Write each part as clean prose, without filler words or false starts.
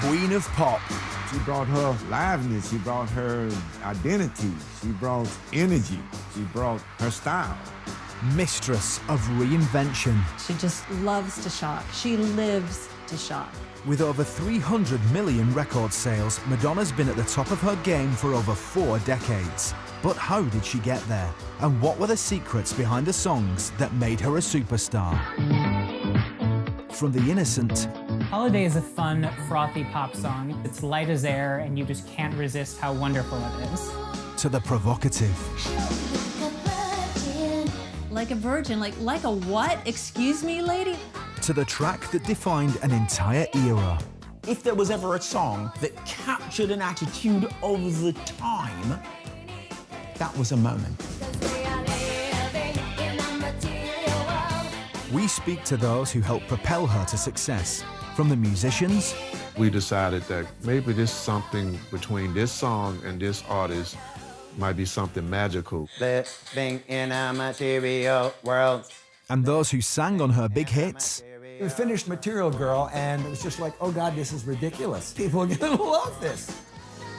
queen of pop. She brought her liveliness, she brought her identity, she brought energy, she brought her style. Mistress of reinvention. She just loves to shock. She lives to shock. With over 300 million record sales, Madonna's been at the top of her game for over 4 decades. But how did she get there? And what were the secrets behind the songs that made her a superstar? From the innocent... Holiday is a fun, frothy pop song. It's light as air, and you just can't resist how wonderful it is. To the provocative. Like a virgin, like a what? Excuse me, lady? To the track that defined an entire era. If there was ever a song that captured an attitude of the time, that was a moment. We speak to those who helped propel her to success. From the musicians. We decided that maybe there's something between this song and this artist might be something magical. Living in a material world. And those who sang on her big hits. We finished Material Girl, and it was just like, oh God, this is ridiculous. People are gonna love this.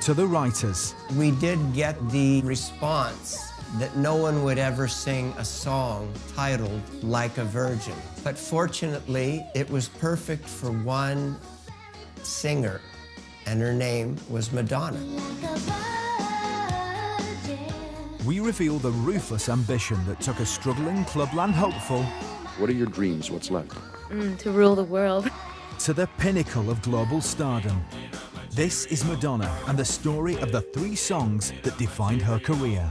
To the writers. We did get the response that no one would ever sing a song titled Like a Virgin. But fortunately, it was perfect for one singer, and her name was Madonna. We reveal the ruthless ambition that took a struggling clubland hopeful. What are your dreams? What's left? To rule the world. To the pinnacle of global stardom. This is Madonna and the story of the 3 songs that defined her career.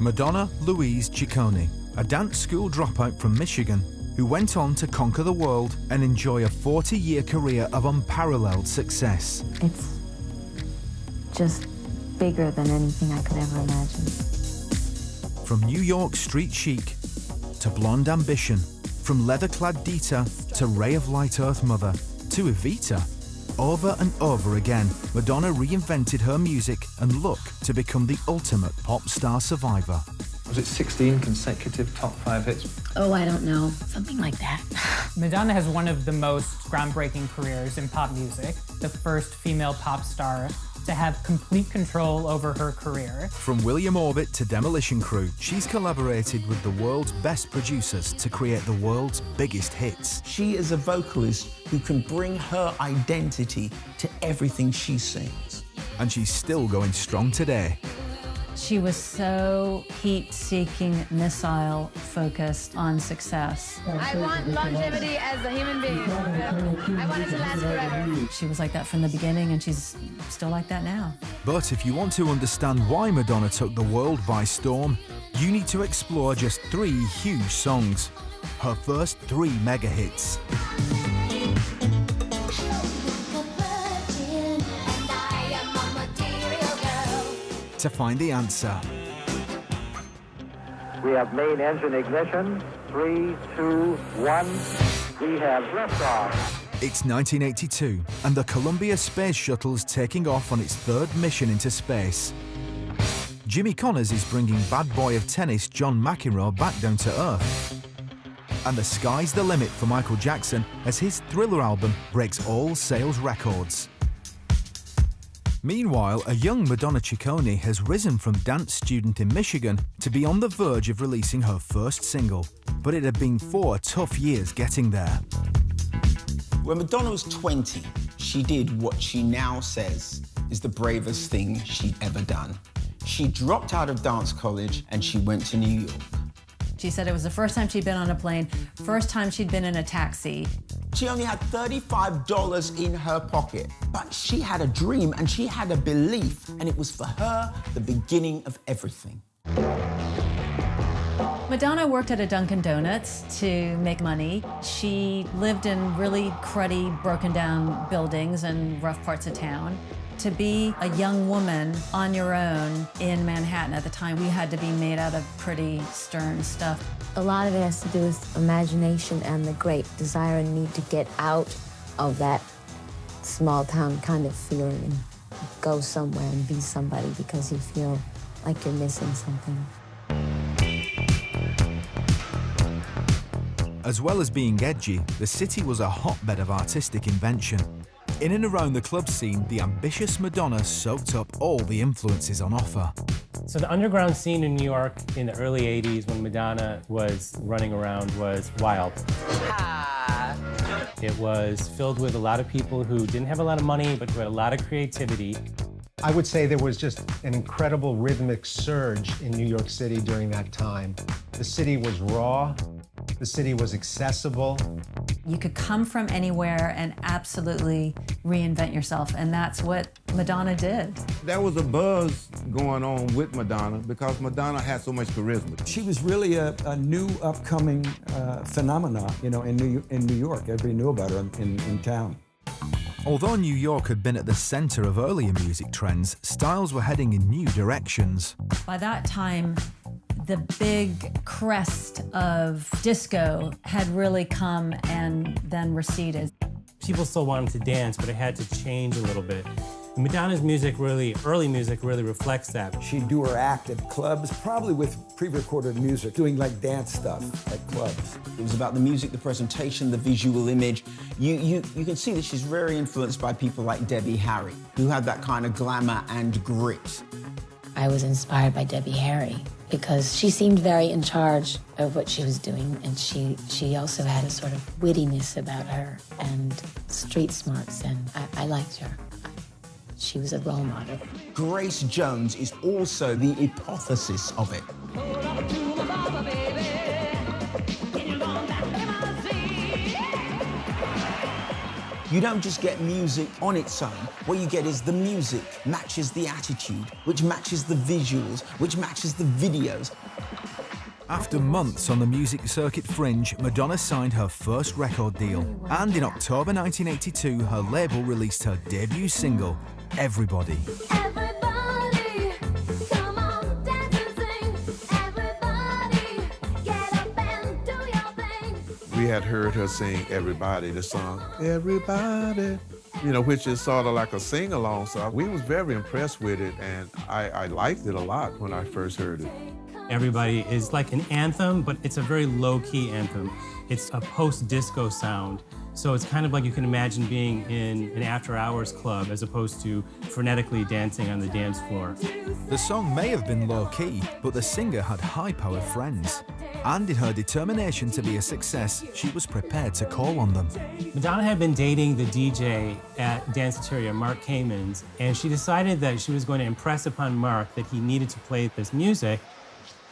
Madonna Louise Ciccone, a dance school dropout from Michigan who went on to conquer the world and enjoy a 40-year career of unparalleled success. It's just bigger than anything I could ever imagine. From New York street chic to blonde ambition, from leather-clad Dita to ray of light earth mother to Evita. Over and over again, Madonna reinvented her music and look to become the ultimate pop star survivor. Was it 16 consecutive top 5 hits? Oh, I don't know. Something like that. Madonna has one of the most groundbreaking careers in pop music, the first female pop star to have complete control over her career. From William Orbit to Demolition Crew, she's collaborated with the world's best producers to create the world's biggest hits. She is a vocalist who can bring her identity to everything she sings. And she's still going strong today. She was so heat-seeking, missile-focused on success. I want longevity as a human being. I want it to last forever. She was like that from the beginning, and she's still like that now. But if you want to understand why Madonna took the world by storm, you need to explore just 3 huge songs. Her first 3 mega hits. To find the answer. We have main engine ignition. 3, 2, 1. We have liftoff. It's 1982, and the Columbia Space Shuttle's taking off on its 3rd mission into space. Jimmy Connors is bringing bad boy of tennis John McEnroe back down to Earth. And the sky's the limit for Michael Jackson as his Thriller album breaks all sales records. Meanwhile, a young Madonna Ciccone has risen from dance student in Michigan to be on the verge of releasing her first single. But it had been 4 tough years getting there. When Madonna was 20, she did what she now says is the bravest thing she'd ever done. She dropped out of dance college and she went to New York. She said it was the first time she'd been on a plane, first time she'd been in a taxi. She only had $35 in her pocket, but she had a dream and she had a belief, and it was for her the beginning of everything. Madonna worked at a Dunkin' Donuts to make money. She lived in really cruddy, broken down buildings in rough parts of town. To be a young woman on your own in Manhattan at the time, we had to be made out of pretty stern stuff. A lot of it has to do with imagination and the great desire and need to get out of that small town kind of feeling and go somewhere and be somebody because you feel like you're missing something. As well as being edgy, the city was a hotbed of artistic invention. In and around the club scene, the ambitious Madonna soaked up all the influences on offer. So the underground scene in New York in the early 80s when Madonna was running around was wild. It was filled with a lot of people who didn't have a lot of money, but who had a lot of creativity. I would say there was just an incredible rhythmic surge in New York City during that time. The city was raw, the city was accessible. You could come from anywhere and absolutely reinvent yourself, and that's what Madonna did. There was a buzz going on with Madonna because Madonna had so much charisma. She was really a new upcoming phenomenon, you know, in New York. Everybody knew about her in town. Although New York had been at the center of earlier music trends, styles were heading in new directions. By that time, the big crest of disco had really come and then receded. People still wanted to dance, but it had to change a little bit. Madonna's music really, early music really reflects that. She'd do her act at clubs, probably with pre-recorded music, doing like dance stuff at clubs. It was about the music, the presentation, the visual image. You can see that she's very influenced by people like Debbie Harry, who had that kind of glamour and grit. I was inspired by Debbie Harry because she seemed very in charge of what she was doing, and she also had a sort of wittiness about her and street smarts, and I liked her. She was a role model. Grace Jones is also the hypothesis of it. You don't just get music on its own. What you get is the music matches the attitude, which matches the visuals, which matches the videos. After months on the music circuit fringe, Madonna signed her first record deal. And in October 1982, her label released her debut single, Everybody. Everybody, come on, dance and sing. Everybody, get up and do your thing. We had heard her sing Everybody, the song, Everybody, you know, which is sort of like a sing-along song. We was very impressed with it, and I liked it a lot when I first heard it. Everybody is like an anthem, but it's a very low-key anthem. It's a post-disco sound. So it's kind of like you can imagine being in an after-hours club as opposed to frenetically dancing on the dance floor. The song may have been low-key, but the singer had high-powered friends. And in her determination to be a success, she was prepared to call on them. Madonna had been dating the DJ at Danceteria, Mark Kamens, and she decided that she was going to impress upon Mark that he needed to play this music.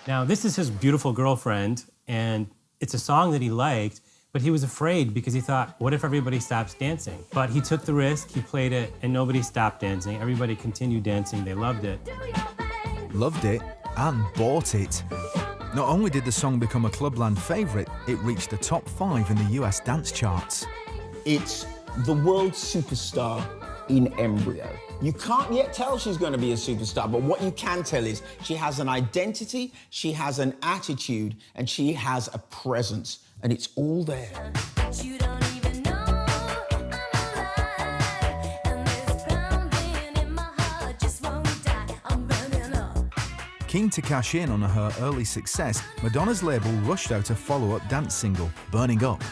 Now, this is his beautiful girlfriend, and it's a song that he liked, but he was afraid because he thought, what if everybody stops dancing? But he took the risk, he played it, and nobody stopped dancing. Everybody continued dancing, they loved it. Loved it and bought it. Not only did the song become a Clubland favorite, it reached the top 5 in the US dance charts. It's the world superstar in embryo. You can't yet tell she's going to be a superstar, but what you can tell is she has an identity, she has an attitude, and she has a presence, and it's all there. You don't even know I'm alive, and this pounding in my heart just won't die. I'm burning up. Keen to cash in on her early success, Madonna's label rushed out a follow-up dance single, Burning Up.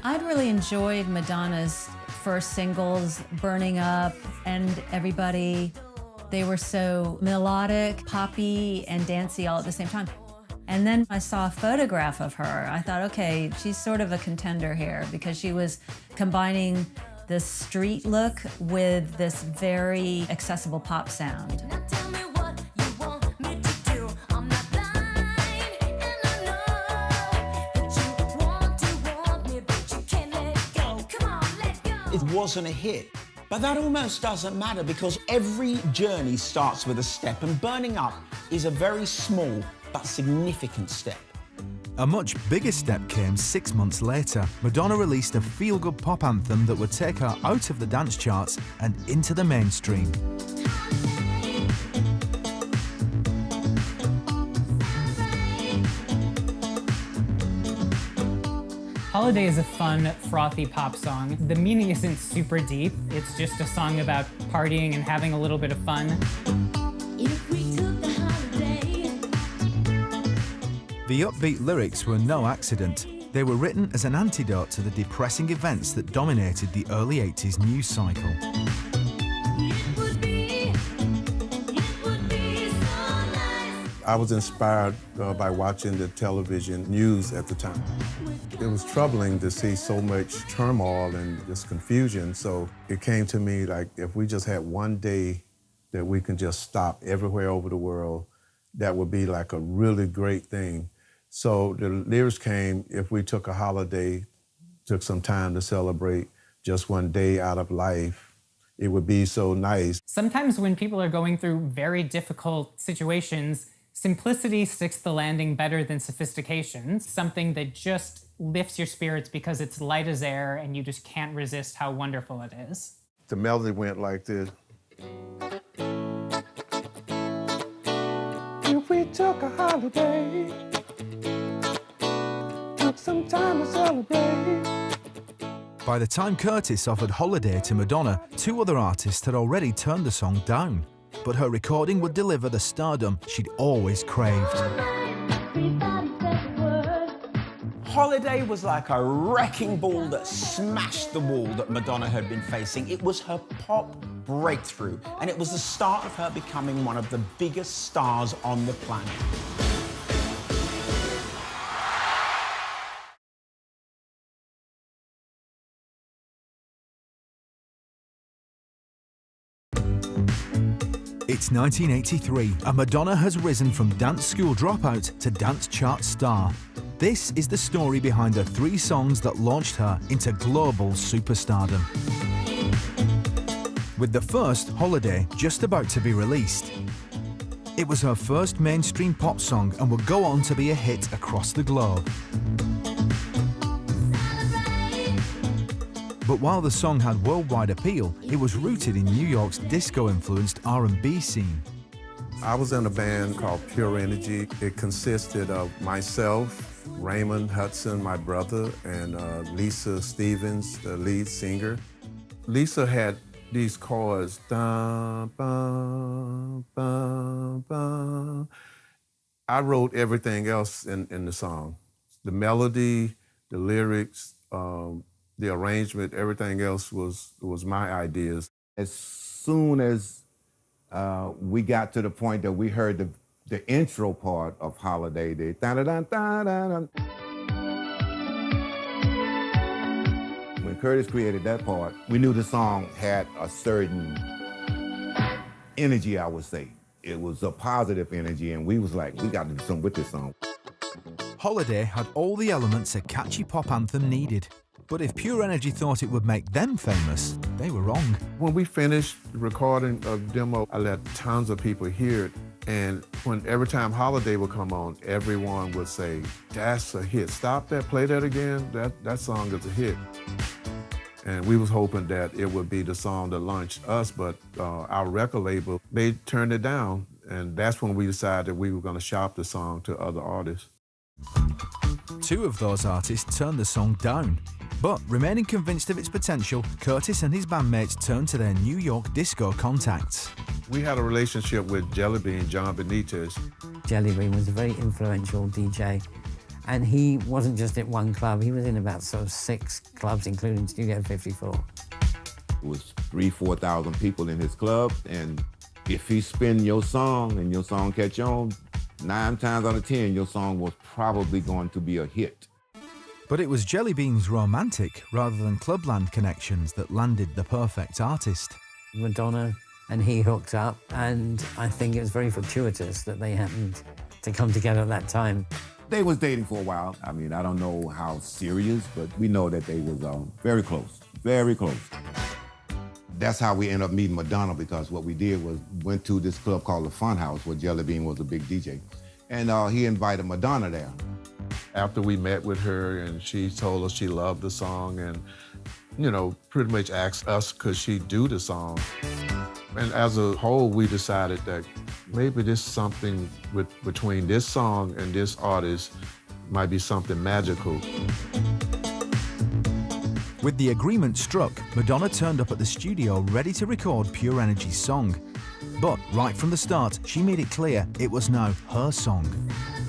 I'd really enjoyed Madonna's first singles, Burning Up and Everybody. They were so melodic, poppy, and dancey all at the same time. And then I saw a photograph of her. I thought, okay, she's sort of a contender here because she was combining this street look with this very accessible pop sound. Now tell me what you want me to do. I'm not blind, and I know that you want me, but you can't let go. Come on, let go. It wasn't a hit. But that almost doesn't matter because every journey starts with a step, and Burning Up is a very small but significant step. A much bigger step came 6 months later. Madonna released a feel-good pop anthem that would take her out of the dance charts and into the mainstream. Holiday is a fun, frothy pop song. The meaning isn't super deep. It's just a song about partying and having a little bit of fun. If we took the The upbeat lyrics were no accident. They were written as an antidote to the depressing events that dominated the early 80s news cycle. I was inspired by watching the television news at the time. It was troubling to see so much turmoil and just confusion, so it came to me like if we just had one day that we can just stop everywhere over the world, that would be like a really great thing. So the lyrics came, if we took a holiday, took some time to celebrate just one day out of life, it would be so nice. Sometimes when people are going through very difficult situations, simplicity sticks the landing better than sophistication, something that just lifts your spirits because it's light as air and you just can't resist how wonderful it is. The melody went like this. If we took a holiday, took some time to celebrate. By the time Curtis offered Holiday to Madonna, two other artists had already turned the song down. But her recording would deliver the stardom she'd always craved. Holiday was like a wrecking ball that smashed the wall that Madonna had been facing. It was her pop breakthrough, and it was the start of her becoming one of the biggest stars on the planet. It's 1983, and Madonna has risen from dance school dropout to dance chart star. This is the story behind the 3 songs that launched her into global superstardom. With the first, Holiday, just about to be released. It was her first mainstream pop song and would go on to be a hit across the globe. But while the song had worldwide appeal, it was rooted in New York's disco-influenced R&B scene. I was in a band called Pure Energy. It consisted of myself, Raymond Hudson, my brother, and Lisa Stevens, the lead singer. Lisa had these chords, dun, bum, bum, bum. I wrote everything else in the song. The melody, the lyrics, the arrangement, everything else was my ideas. As soon as we got to the point that we heard the intro part of Holiday, the da-da-da-da-da-da. When Curtis created that part, we knew the song had a certain energy, I would say. It was a positive energy, and we was like, we got to do something with this song. Holiday had all the elements a catchy pop anthem needed. But if Pure Energy thought it would make them famous, they were wrong. When we finished recording a demo, I let tons of people hear it. And every time Holiday would come on, everyone would say, that's a hit. Stop that, play that again. That song is a hit. And we was hoping that it would be the song that launched us, but our record label, they turned it down. And that's when we decided we were gonna shop the song to other artists. 2 of those artists turned the song down. But remaining convinced of its potential, Curtis and his bandmates turned to their New York disco contacts. We had a relationship with Jelly Bean, John Benitez. Jelly Bean was a very influential DJ, and he wasn't just at one club, he was in about sort of 6 clubs, including Studio 54. It was 3,000-4,000 people in his club, and if he spin your song and your song catch on, 9 times out of 10, your song was probably going to be a hit. But it was Jelly Bean's romantic rather than clubland connections that landed the perfect artist. Madonna and he hooked up, and I think it was very fortuitous that they happened to come together at that time. They was dating for a while. I mean, I don't know how serious, but we know that they was very close, very close. That's how we ended up meeting Madonna, because what we did was went to this club called the Fun House, where Jelly Bean was a big DJ. And he invited Madonna there. After we met with her and she told us she loved the song and, you know, pretty much asked us could she do the song. And as a whole, we decided that maybe this something between this song and this artist might be something magical. With the agreement struck, Madonna turned up at the studio ready to record Pure Energy's song. But right from the start, she made it clear it was now her song.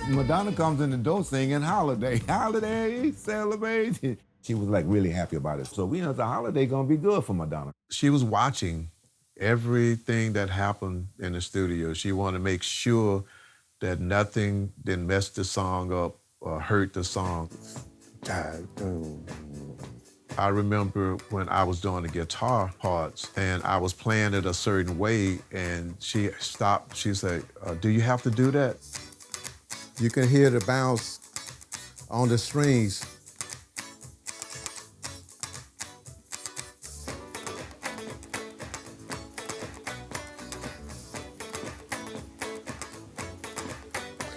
Madonna comes in the door singing Holiday, Holiday, celebrate. She was like really happy about it. So we know the holiday gonna be good for Madonna. She was watching everything that happened in the studio. She wanted to make sure that nothing didn't mess the song up or hurt the song. I remember when I was doing the guitar parts and I was playing it a certain way and she stopped. She said, do you have to do that? You can hear the bounce on the strings.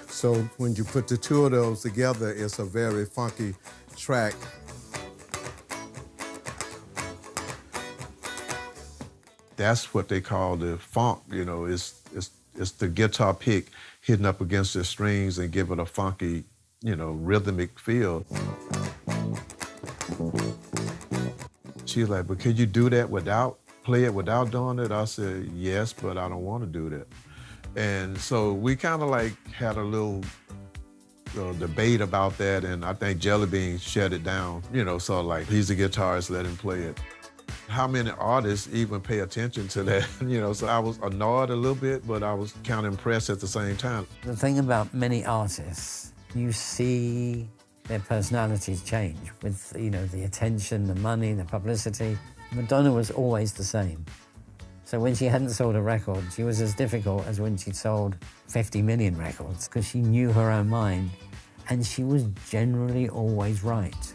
So when you put the two of those together, it's a very funky track. That's what they call the funk, you know, it's the guitar pick hitting up against the strings and give it a funky, you know, rhythmic feel. She was like, but could you do that play it without doing it? I said, yes, but I don't want to do that. And so we kind of like had a little debate about that, and I think Jelly Bean shut it down, you know, so like, he's a guitarist, let him play it. How many artists even pay attention to that? You know, so I was annoyed a little bit, but I was kind of impressed at the same time. The thing about many artists, you see their personalities change with, you know, the attention, the money, the publicity. Madonna was always the same. So when she hadn't sold a record, she was as difficult as when she sold 50 million records, because she knew her own mind, and she was generally always right.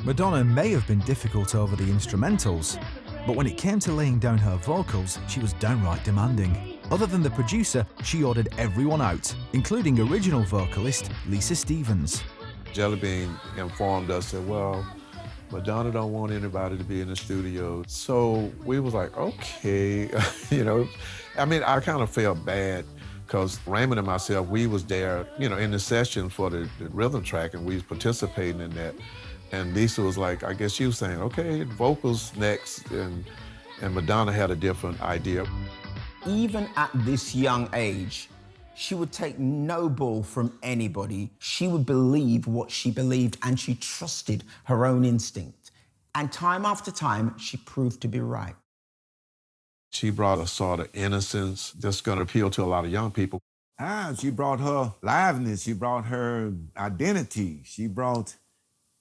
Madonna may have been difficult over the instrumentals, but when it came to laying down her vocals, she was downright demanding. Other than the producer, she ordered everyone out, including original vocalist Lisa Stevens. Jelly Bean informed us that, well, Madonna don't want anybody to be in the studio. So we was like, okay, you know. I mean, I kind of felt bad because Raymond and myself, we was there, you know, in the session for the rhythm track, and we was participating in that. And Lisa was like, I guess she was saying, okay, vocals next, and Madonna had a different idea. Even at this young age, she would take no bull from anybody. She would believe what she believed, and she trusted her own instinct. And time after time, she proved to be right. She brought a sort of innocence that's going to appeal to a lot of young people. She brought her liveliness, she brought her identity, she brought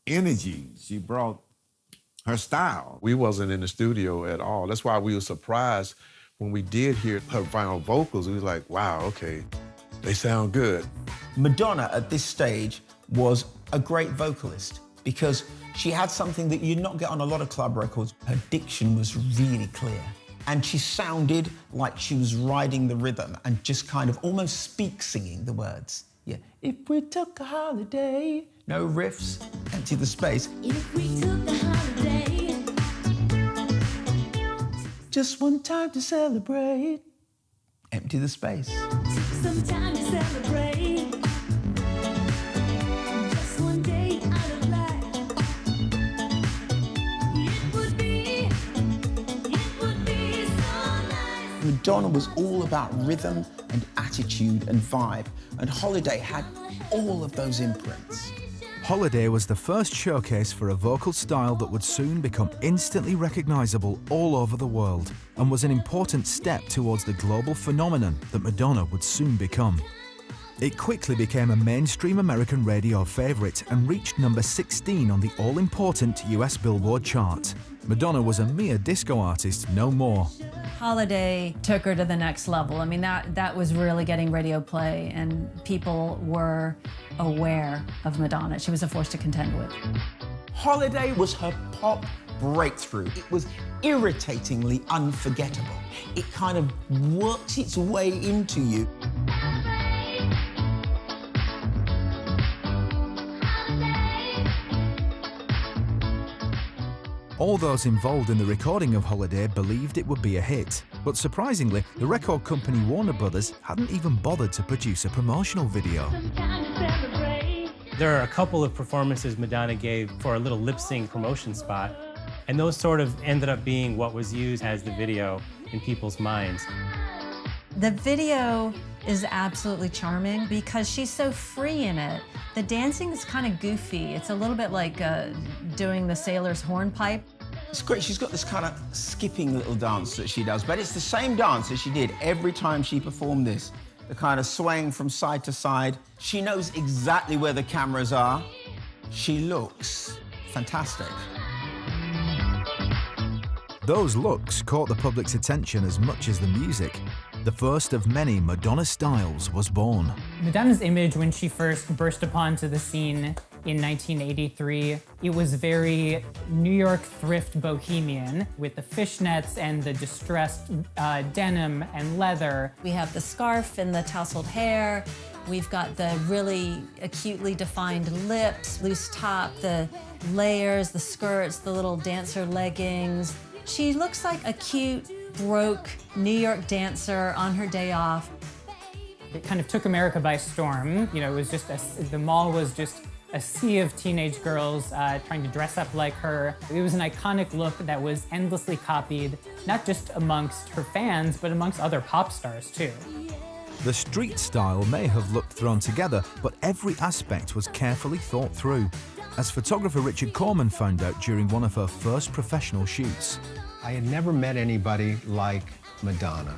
energy, she brought her style. We wasn't in the studio at all. That's why we were surprised when we did hear her final vocals. We was like, wow, okay, they sound good. Madonna at this stage was a great vocalist because she had something that you'd not get on a lot of club records. Her diction was really clear. And she sounded like she was riding the rhythm and just kind of almost speak-singing the words. Yeah. If we took a holiday, no riffs, empty the space. If we took a holiday, just one time to celebrate, empty the space. some time to celebrate. Just one day out of life. It would be so nice. Madonna was all about rhythm and attitude and vibe, and Holiday had all of those imprints. Holiday was the first showcase for a vocal style that would soon become instantly recognizable all over the world, and was an important step towards the global phenomenon that Madonna would soon become. It quickly became a mainstream American radio favorite and reached number 16 on the all-important US Billboard chart. Madonna was a mere disco artist, no more. Holiday took her to the next level. I mean, that was really getting radio play, and people were aware of Madonna. She was a force to contend with. Holiday was her pop breakthrough. It was irritatingly unforgettable. It kind of worked its way into you. All those involved in the recording of Holiday believed it would be a hit, but surprisingly, the record company Warner Brothers hadn't even bothered to produce a promotional video. There are a couple of performances Madonna gave for a little lip-sync promotion spot, and those sort of ended up being what was used as the video in people's minds. The video is absolutely charming because she's so free in it. The dancing is kind of goofy. It's a little bit like doing the sailor's hornpipe. It's great. She's got this kind of skipping little dance that she does, but it's the same dance that she did every time she performed this. The kind of swaying from side to side. She knows exactly where the cameras are. She looks fantastic. Those looks caught the public's attention as much as the music. The first of many Madonna styles was born. Madonna's image when she first burst upon to the scene in 1983, it was very New York thrift bohemian with the fishnets and the distressed denim and leather. We have the scarf and the tousled hair. We've got the really acutely defined lips, loose top, the layers, the skirts, the little dancer leggings. She looks like a cute, broke New York dancer on her day off. It kind of took America by storm. You know, it was just the mall was just a sea of teenage girls trying to dress up like her. It was an iconic look that was endlessly copied, not just amongst her fans, but amongst other pop stars too. The street style may have looked thrown together, but every aspect was carefully thought through, as photographer Richard Corman found out during one of her first professional shoots. I had never met anybody like Madonna.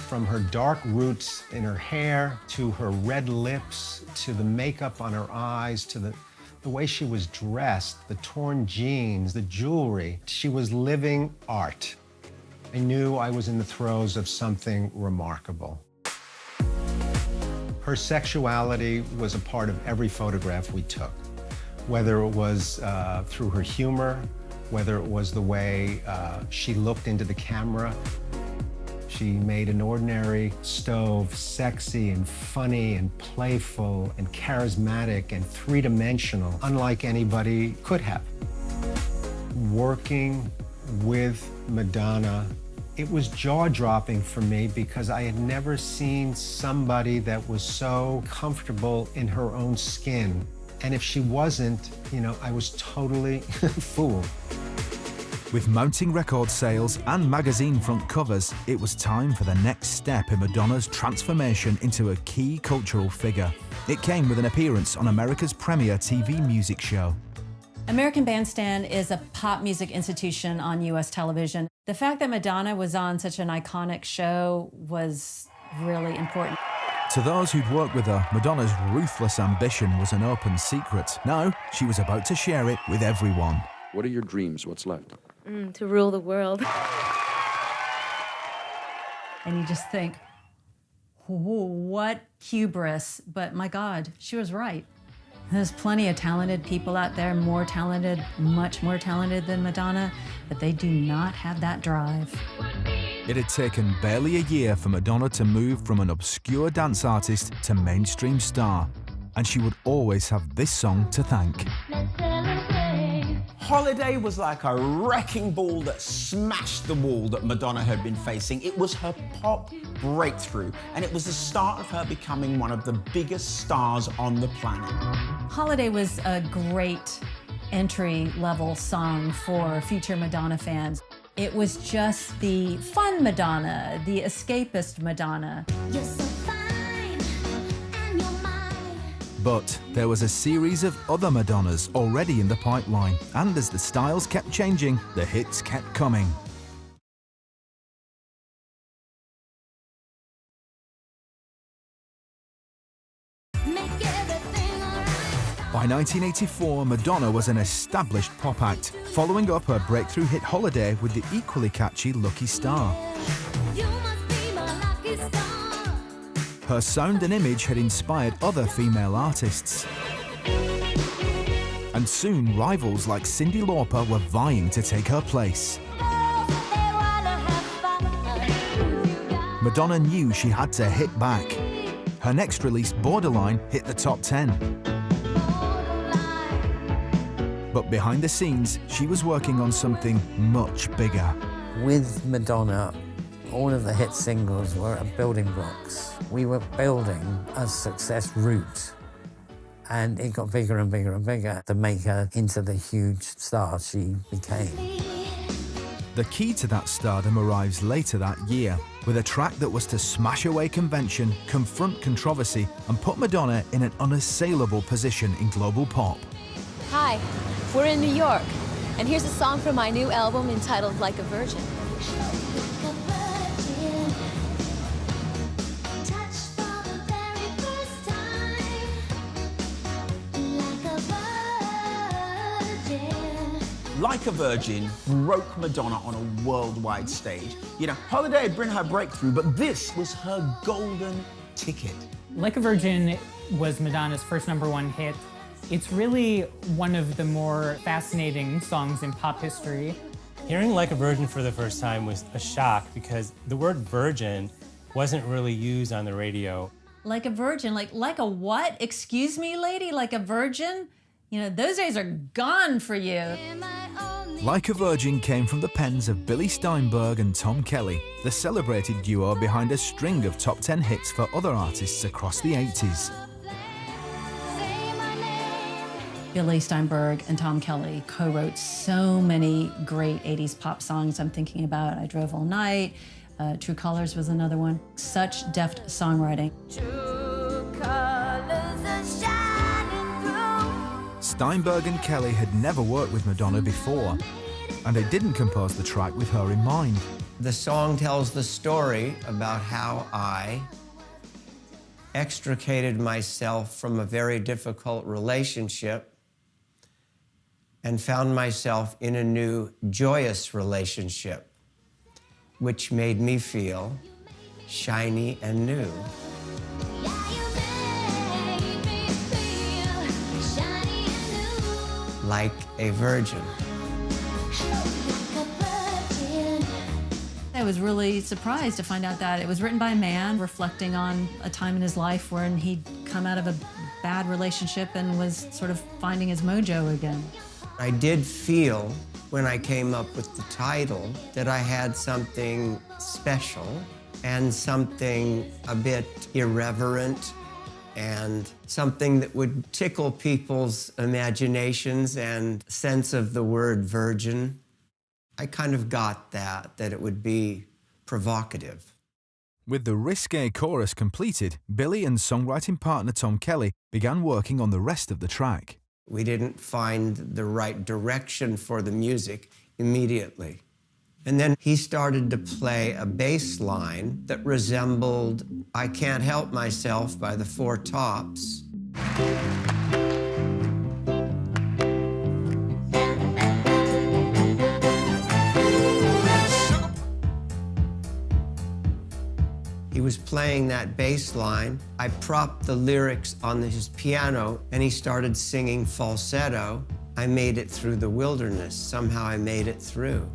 From her dark roots in her hair, to her red lips, to the makeup on her eyes, to the way she was dressed, the torn jeans, the jewelry. She was living art. I knew I was in the throes of something remarkable. Her sexuality was a part of every photograph we took, whether it was through her humor, whether it was the way she looked into the camera. She made an ordinary stove sexy and funny and playful and charismatic and three-dimensional, unlike anybody could have. Working with Madonna, it was jaw-dropping for me because I had never seen somebody that was so comfortable in her own skin. And if she wasn't, you know, I was totally fooled. With mounting record sales and magazine front covers, it was time for the next step in Madonna's transformation into a key cultural figure. It came with an appearance on America's premier TV music show. American Bandstand is a pop music institution on US television. The fact that Madonna was on such an iconic show was really important. To those who'd worked with her, Madonna's ruthless ambition was an open secret. Now, she was about to share it with everyone. What are your dreams? What's left? To rule the world. And you just think, what hubris, but my God, she was right. There's plenty of talented people out there, more talented, much more talented than Madonna, but they do not have that drive. It had taken barely a year for Madonna to move from an obscure dance artist to mainstream star, and she would always have this song to thank. Holiday was like a wrecking ball that smashed the wall that Madonna had been facing. It was her pop breakthrough, and it was the start of her becoming one of the biggest stars on the planet. Holiday was a great entry-level song for future Madonna fans. It was just the fun Madonna, the escapist Madonna. You're so fine, and you're mine. But there was a series of other Madonnas already in the pipeline, and as the styles kept changing, the hits kept coming. By 1984, Madonna was an established pop act, following up her breakthrough hit Holiday with the equally catchy Lucky Star. Her sound and image had inspired other female artists. And soon, rivals like Cyndi Lauper were vying to take her place. Madonna knew she had to hit back. Her next release, Borderline, hit the top 10. But behind the scenes, she was working on something much bigger. With Madonna, all of the hit singles were building blocks. We were building a success route, and it got bigger and bigger and bigger to make her into the huge star she became. The key to that stardom arrives later that year, with a track that was to smash away convention, confront controversy, and put Madonna in an unassailable position in global pop. Hi, we're in New York, and here's a song from my new album entitled Like a Virgin. Like a Virgin broke Madonna on a worldwide stage. You know, Holiday had been her breakthrough, but this was her golden ticket. Like a Virgin was Madonna's first #1 hit. It's really one of the more fascinating songs in pop history. Hearing Like a Virgin for the first time was a shock because the word virgin wasn't really used on the radio. Like a virgin, like a what? Excuse me, lady, like a virgin? You know, those days are gone for you. Like a Virgin came from the pens of Billy Steinberg and Tom Kelly, the celebrated duo behind a string of top 10 hits for other artists across the 80s. Billy Steinberg and Tom Kelly co-wrote so many great 80s pop songs. I'm thinking about I Drove All Night, True Colors was another one. Such deft songwriting. Steinberg and Kelly had never worked with Madonna before, and they didn't compose the track with her in mind. The song tells the story about how I extricated myself from a very difficult relationship and found myself in a new joyous relationship, which made me feel shiny and new. Like a virgin. I was really surprised to find out that it was written by a man reflecting on a time in his life when he'd come out of a bad relationship and was sort of finding his mojo again. I did feel when I came up with the title that I had something special and something a bit irreverent and something that would tickle people's imaginations and sense of the word virgin. I kind of got that it would be provocative. With the risque chorus completed, Billy and songwriting partner Tom Kelly began working on the rest of the track. We didn't find the right direction for the music immediately. And then he started to play a bass line that resembled I Can't Help Myself by the Four Tops. He was playing that bass line. I propped the lyrics on his piano and he started singing falsetto. I made it through the wilderness. Somehow I made it through.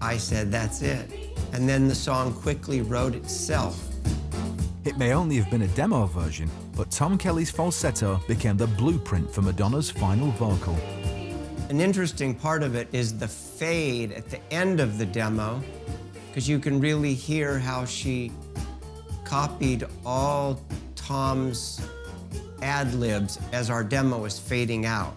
I said, that's it. And then the song quickly wrote itself. It may only have been a demo version, but Tom Kelly's falsetto became the blueprint for Madonna's final vocal. An interesting part of it is the fade at the end of the demo, because you can really hear how she copied all Tom's ad-libs as our demo was fading out.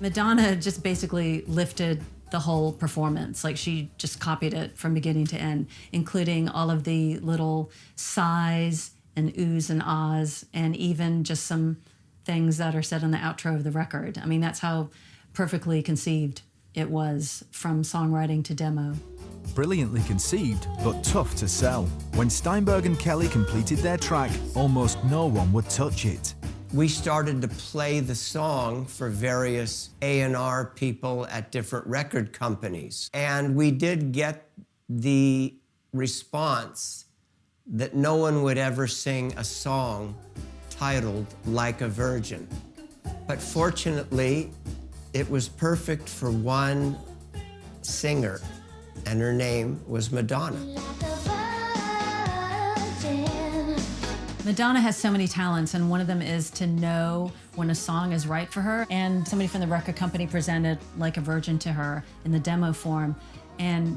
Madonna just basically lifted the whole performance. Like she just copied it from beginning to end, including all of the little sighs and oohs and ahs, and even just some things that are said on the outro of the record. I mean, that's how perfectly conceived it was from songwriting to demo. Brilliantly conceived, but tough to sell. When Steinberg and Kelly completed their track, almost no one would touch it. We started to play the song for various A&R people at different record companies. And we did get the response that no one would ever sing a song titled Like a Virgin. But fortunately, it was perfect for one singer, and her name was Madonna. Madonna has so many talents, and one of them is to know when a song is right for her. And somebody from the record company presented Like a Virgin to her in the demo form, and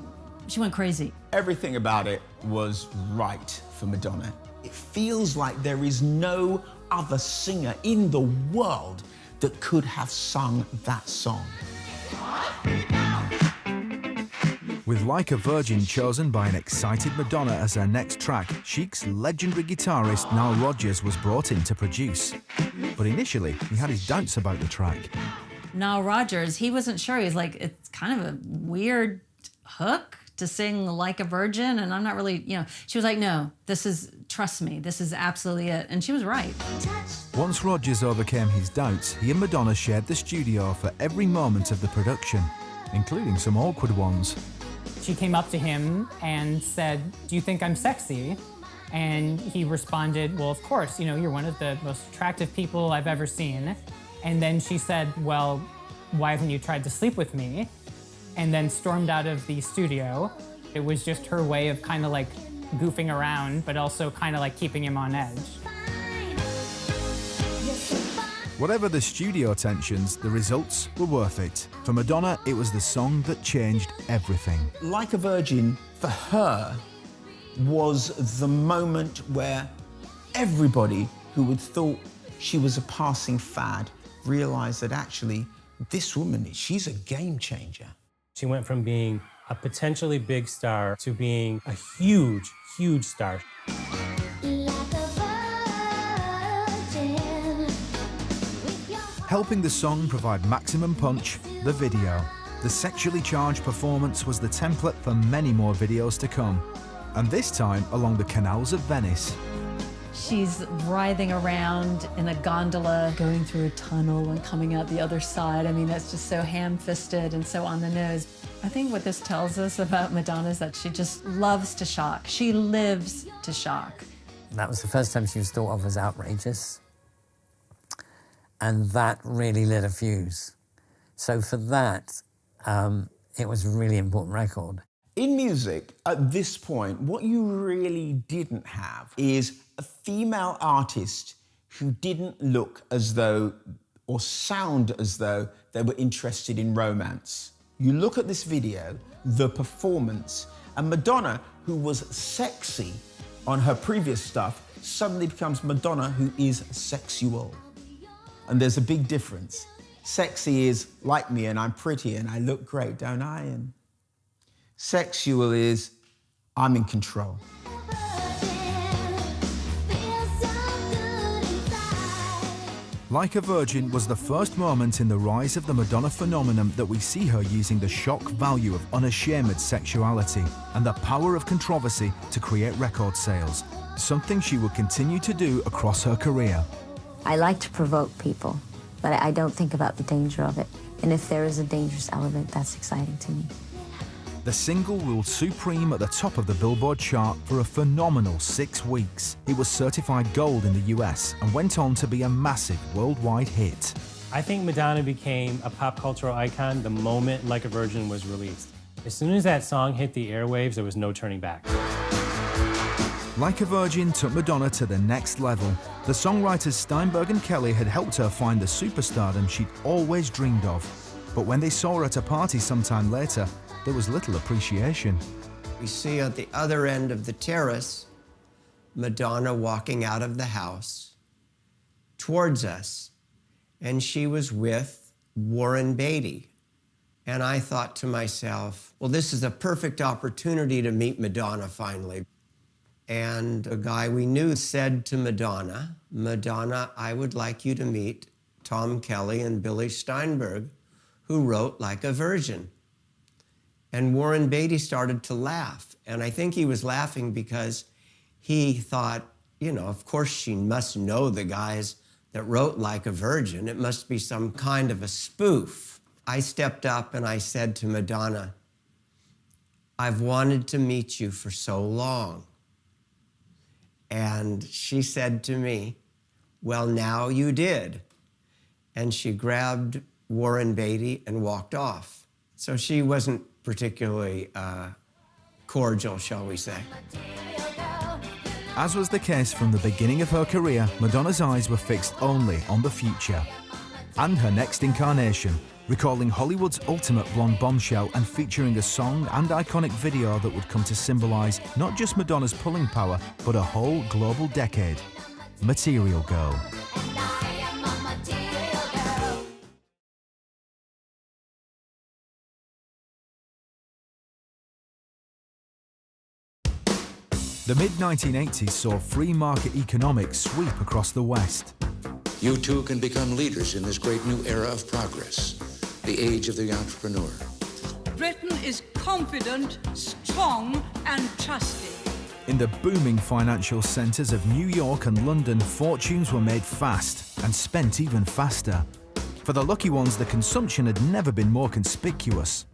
she went crazy. Everything about it was right for Madonna. It feels like there is no other singer in the world that could have sung that song. With Like a Virgin chosen by an excited Madonna as her next track, Chic's legendary guitarist Nile Rodgers was brought in to produce. But initially, he had his doubts about the track. Nile Rodgers, he wasn't sure. He was like, it's kind of a weird hook to sing Like a Virgin, and I'm not really, She was like, no, trust me, this is absolutely it. And she was right. Once Rodgers overcame his doubts, he and Madonna shared the studio for every moment of the production, including some awkward ones. She came up to him and said, "Do you think I'm sexy?" And he responded, "Well, of course, you're one of the most attractive people I've ever seen." And then she said, "Well, why haven't you tried to sleep with me?" And then stormed out of the studio. It was just her way of kind of like goofing around, but also kind of like keeping him on edge. Whatever the studio tensions, the results were worth it. For Madonna, it was the song that changed everything. Like a Virgin, for her, was the moment where everybody who had thought she was a passing fad realized that actually, this woman, she's a game changer. She went from being a potentially big star to being a huge, huge star. Helping the song provide maximum punch, the video. The sexually charged performance was the template for many more videos to come, and this time along the canals of Venice. She's writhing around in a gondola, going through a tunnel and coming out the other side. I mean, that's just so ham-fisted and so on the nose. I think what this tells us about Madonna is that she just loves to shock. She lives to shock. That was the first time she was thought of as outrageous. And that really lit a fuse. So for that, it was a really important record. In music, at this point, what you really didn't have is a female artist who didn't look as though or sound as though they were interested in romance. You look at this video, the performance, and Madonna, who was sexy on her previous stuff, suddenly becomes Madonna who is sexual. And there's a big difference. Sexy is like me and I'm pretty and I look great, don't I? And sexual is I'm in control. Like a Virgin was the first moment in the rise of the Madonna phenomenon that we see her using the shock value of unashamed sexuality and the power of controversy to create record sales, something she would continue to do across her career. I like to provoke people, but I don't think about the danger of it. And if there is a dangerous element, that's exciting to me. The single ruled supreme at the top of the Billboard chart for a phenomenal 6 weeks. It was certified gold in the US and went on to be a massive worldwide hit. I think Madonna became a pop cultural icon the moment Like a Virgin was released. As soon as that song hit the airwaves, there was no turning back. Like a Virgin took Madonna to the next level. The songwriters Steinberg and Kelly had helped her find the superstardom she'd always dreamed of. But when they saw her at a party sometime later, there was little appreciation. We see at the other end of the terrace, Madonna walking out of the house towards us, and she was with Warren Beatty. And I thought to myself, well, this is a perfect opportunity to meet Madonna finally. And a guy we knew said to Madonna, "Madonna, I would like you to meet Tom Kelly and Billy Steinberg, who wrote Like a Virgin." And Warren Beatty started to laugh. And I think he was laughing because he thought, of course she must know the guys that wrote Like a Virgin. It must be some kind of a spoof. I stepped up and I said to Madonna, "I've wanted to meet you for so long." And she said to me, "Well, now you did." And she grabbed Warren Beatty and walked off. So she wasn't particularly cordial, shall we say. As was the case from the beginning of her career, Madonna's eyes were fixed only on the future and her next incarnation, recalling Hollywood's ultimate blonde bombshell and featuring a song and iconic video that would come to symbolize not just Madonna's pulling power, but a whole global decade. Material Girl. The mid-1980s saw free market economics sweep across the West. You too can become leaders in this great new era of progress, the age of the entrepreneur. Britain is confident, strong, and trusting. In the booming financial centres of New York and London, fortunes were made fast and spent even faster. For the lucky ones, the consumption had never been more conspicuous.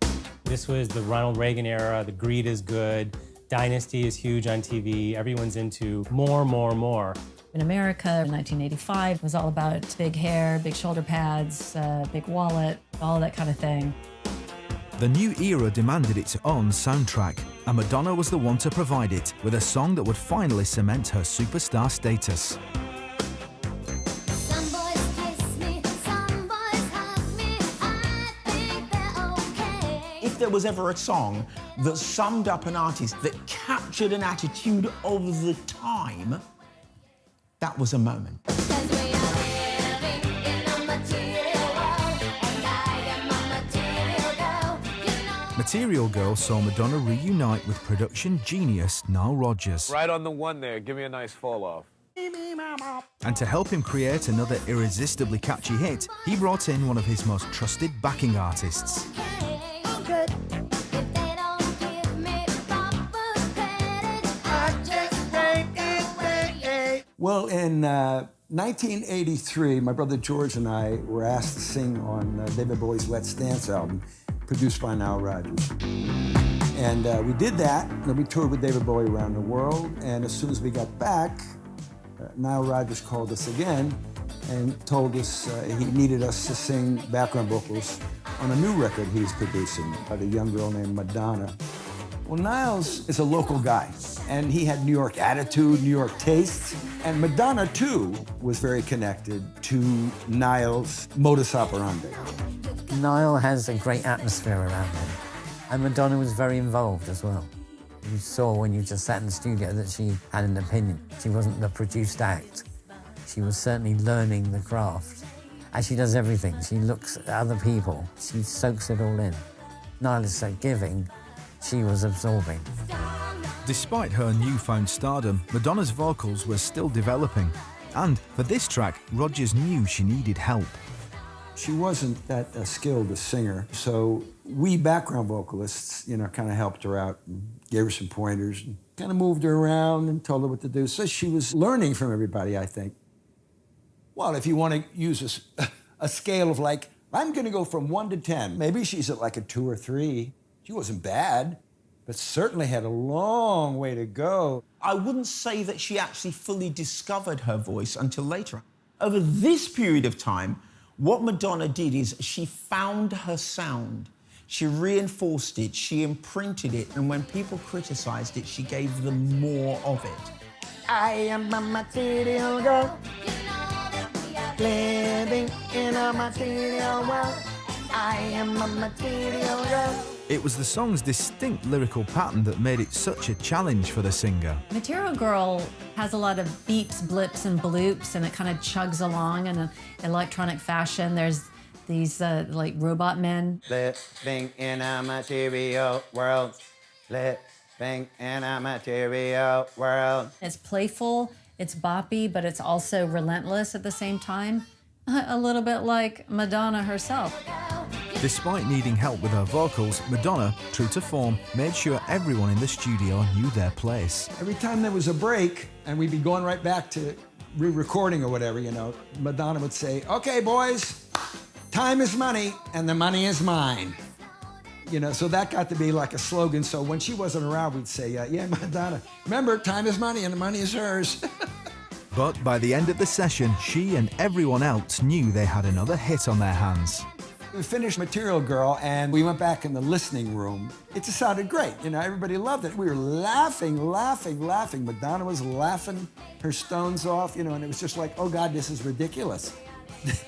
This was the Ronald Reagan era, the greed is good, Dynasty is huge on TV, everyone's into more, more, more. In America, in 1985, was all about big hair, big shoulder pads, big wallet, all that kind of thing. The new era demanded its own soundtrack, and Madonna was the one to provide it with a song that would finally cement her superstar status. If there was ever a song that summed up an artist, that captured an attitude of the time, that was a moment. Material Girl saw Madonna reunite with production genius Nile Rodgers. Right on the one there. Give me a nice fall off. And to help him create another irresistibly catchy hit, he brought in one of his most trusted backing artists. Well, in 1983, my brother George and I were asked to sing on David Bowie's Let's Dance album, produced by Nile Rodgers. And we did that, and we toured with David Bowie around the world, and as soon as we got back, Nile Rodgers called us again and told us he needed us to sing background vocals on a new record he's producing about a young girl named Madonna. Well, Niles is a local guy, and he had New York attitude, New York taste, and Madonna, too, was very connected to Niles' modus operandi. Nile has a great atmosphere around him, and Madonna was very involved as well. You saw when you just sat in the studio that she had an opinion. She wasn't the produced act. She was certainly learning the craft. As she does everything, she looks at other people. She soaks it all in. Nile is so giving, she was absorbing. Despite her newfound stardom, Madonna's vocals were still developing. And for this track, Rodgers knew she needed help. She wasn't that skilled a singer, so we background vocalists, kind of helped her out and gave her some pointers and kind of moved her around and told her what to do. So she was learning from everybody, I think. Well, if you want to use a scale of I'm going to go from 1 to 10, maybe she's at a 2 or 3. She wasn't bad, but certainly had a long way to go. I wouldn't say that she actually fully discovered her voice until later. Over this period of time, what Madonna did is she found her sound. She reinforced it, she imprinted it, and when people criticized it, she gave them more of it. I am a material girl, living in a material world. I am a material girl. It was the song's distinct lyrical pattern that made it such a challenge for the singer. Material Girl has a lot of beeps, blips, and bloops, and it kind of chugs along in an electronic fashion. There's these robot men. Living in a material world. Living in a material world. It's playful, it's boppy, but it's also relentless at the same time. A little bit like Madonna herself. Despite needing help with her vocals, Madonna, true to form, made sure everyone in the studio knew their place. Every time there was a break, and we'd be going right back to re-recording or whatever, Madonna would say, "Okay, boys, time is money, and the money is mine." So that got to be like a slogan. So when she wasn't around, we'd say, "Yeah, Madonna, remember, time is money, and the money is hers." But by the end of the session, she and everyone else knew they had another hit on their hands. We finished Material Girl and we went back in the listening room. It just sounded great, you know, everybody loved it. We were laughing, laughing, laughing. Madonna was laughing her stones off, you know, and it was just like, oh God, this is ridiculous.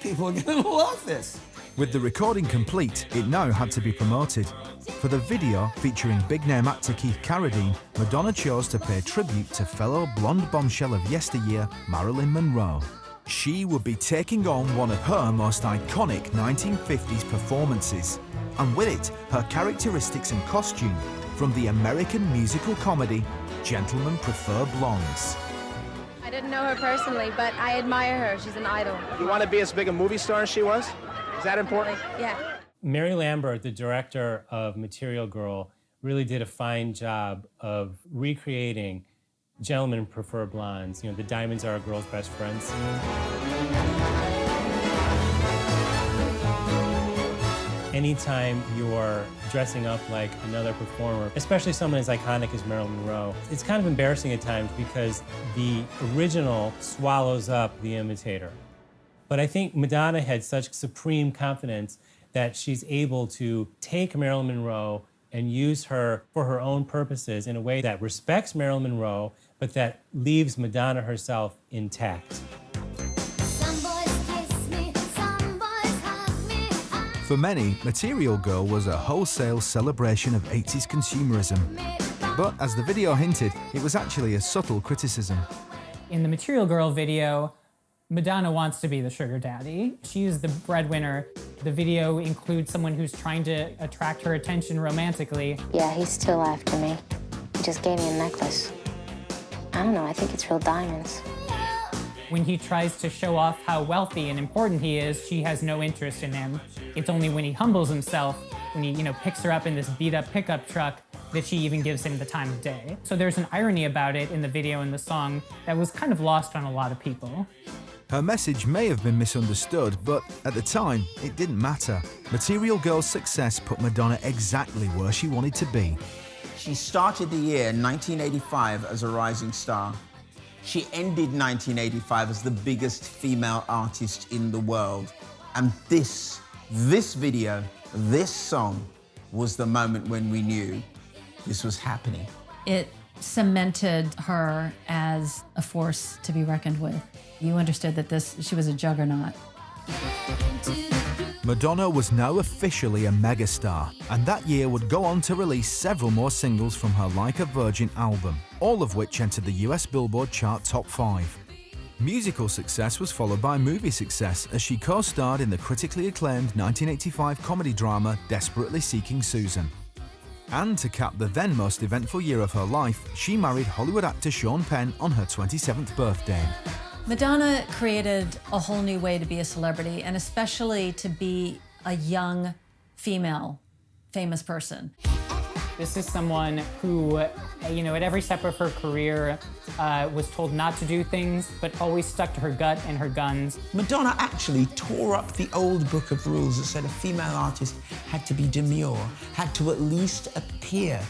People are gonna love this. With the recording complete, it now had to be promoted. For the video, featuring big-name actor Keith Carradine, Madonna chose to pay tribute to fellow blonde bombshell of yesteryear, Marilyn Monroe. She would be taking on one of her most iconic 1950s performances, and with it, her characteristics and costume from the American musical comedy, Gentlemen Prefer Blondes. I didn't know her personally, but I admire her. She's an idol. You want to be as big a movie star as she was? Is that important? Yeah. Mary Lambert, the director of Material Girl, really did a fine job of recreating Gentlemen Prefer Blondes. You know, the diamonds are a girl's best friends. Anytime you're dressing up like another performer, especially someone as iconic as Marilyn Monroe, it's kind of embarrassing at times because the original swallows up the imitator. But I think Madonna had such supreme confidence that she's able to take Marilyn Monroe and use her for her own purposes in a way that respects Marilyn Monroe, but that leaves Madonna herself intact. For many, Material Girl was a wholesale celebration of 80s consumerism. But as the video hinted, it was actually a subtle criticism. In the Material Girl video, Madonna wants to be the sugar daddy. She's the breadwinner. The video includes someone who's trying to attract her attention romantically. Yeah, he's still after me. He just gave me a necklace. I don't know, I think it's real diamonds. When he tries to show off how wealthy and important he is, she has no interest in him. It's only when he humbles himself, when he, picks her up in this beat-up pickup truck, that she even gives him the time of day. So there's an irony about it in the video and the song that was kind of lost on a lot of people. Her message may have been misunderstood, but at the time, it didn't matter. Material Girl's success put Madonna exactly where she wanted to be. She started the year 1985 as a rising star. She ended 1985 as the biggest female artist in the world. And this video, this song, was the moment when we knew this was happening. It cemented her as a force to be reckoned with. You understood that she was a juggernaut. Madonna was now officially a megastar, and that year would go on to release several more singles from her Like a Virgin album, all of which entered the US Billboard chart top 5. Musical success was followed by movie success as she co-starred in the critically acclaimed 1985 comedy drama Desperately Seeking Susan. And to cap the then most eventful year of her life, she married Hollywood actor Sean Penn on her 27th birthday. Madonna created a whole new way to be a celebrity, and especially to be a young female famous person. This is someone who, at every step of her career was told not to do things, but always stuck to her gut and her guns. Madonna actually tore up the old book of rules that said a female artist had to be demure, had to at least appear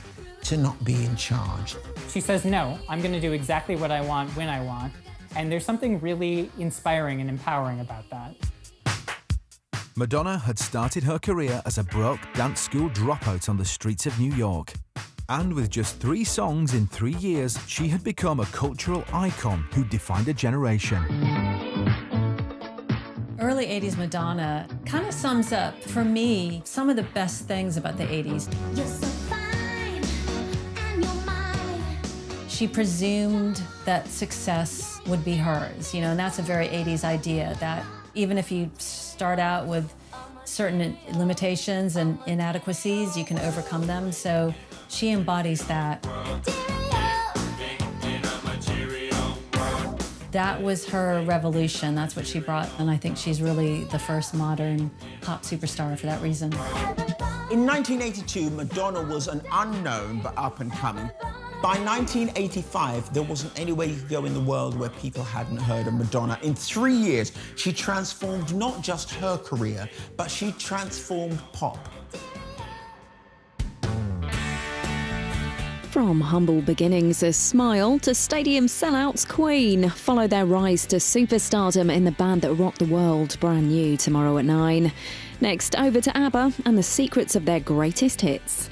to not be in charge. She says, no, I'm gonna do exactly what I want when I want. And there's something really inspiring and empowering about that. Madonna had started her career as a broke dance school dropout on the streets of New York. And with just 3 songs in 3 years, she had become a cultural icon who defined a generation. Early 80s Madonna kind of sums up, for me, some of the best things about the 80s. You're so fine, and you're mine. She presumed that success would be hers, and that's a very 80s idea, that even if you start out with certain limitations and inadequacies, you can overcome them. So she embodies that. That was her revolution. That's what she brought. And I think she's really the first modern pop superstar for that reason. In 1982, Madonna was an unknown but up and coming. By 1985, there wasn't anywhere you could go in the world where people hadn't heard of Madonna. In 3 years, she transformed not just her career, but she transformed pop. From humble beginnings as Smile to stadium sellouts Queen, follow their rise to superstardom in the band that rocked the world, brand new tomorrow at 9. Next, over to ABBA and the secrets of their greatest hits.